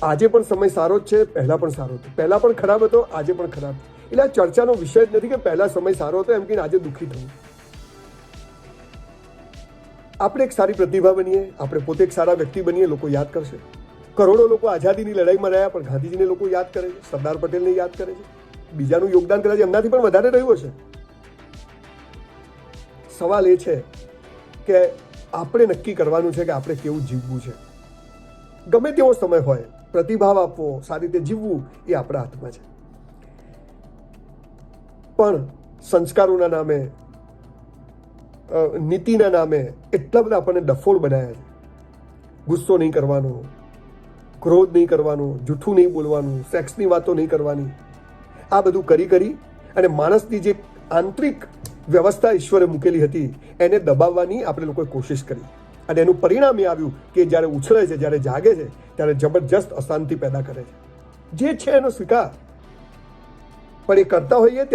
આજે પણ સમય સારો જ છે, પહેલાં પણ સારો હતો, પહેલાં પણ ખરાબ હતો, આજે પણ ખરાબ. એટલે આ ચર્ચાનો વિષય જ નથી કે પહેલાં સમય સારો હતો એમ કહીને આજે દુઃખી થવું. આપણે એક સારી પ્રતિભા બનીએ, આપણે પોતે એક સારા વ્યક્તિ બનીએ, લોકો યાદ કરશે. કરોડો લોકો આઝાદીની લડાઈમાં રહ્યા પણ ગાંધીજીને લોકો યાદ કરે છે, સરદાર પટેલને યાદ કરે છે, બીજાનું યોગદાન કદાચ એમનાથી પણ વધારે રહ્યું હશે. સવાલ એ છે કે આપણે નક્કી કરવાનું છે કે આપણે કેવું જીવવું છે. ગમે તેવો સમય હોય, પ્રતિભાવ આપવો, સારી રીતે જીવવું એ આપણા હાથમાં છે. પણ સંસ્કારોના નામે, નીતિના નામે એટલા બધા આપણને ડફોળ બનાવ્યા છે. ગુસ્સો નહીં કરવાનો, ક્રોધ નહીં કરવાનો, જૂઠું નહીં બોલવાનું, સેક્સની વાતો નહીં કરવાની. આ બધું કરી અને માણસની જે આંતરિક વ્યવસ્થા ઈશ્વરે મૂકેલી હતી એને દબાવવાની આપણે લોકોએ કોશિશ કરી. અને એનું પરિણામ એ આવ્યું કે જ્યારે ઉછળે છે, જ્યારે જાગે છે, ત્યારે જબરજસ્ત અશાંતિ પેદા કરે છે. જે છે એનો સ્વીકાર, પણ એ કરતા હોઈએ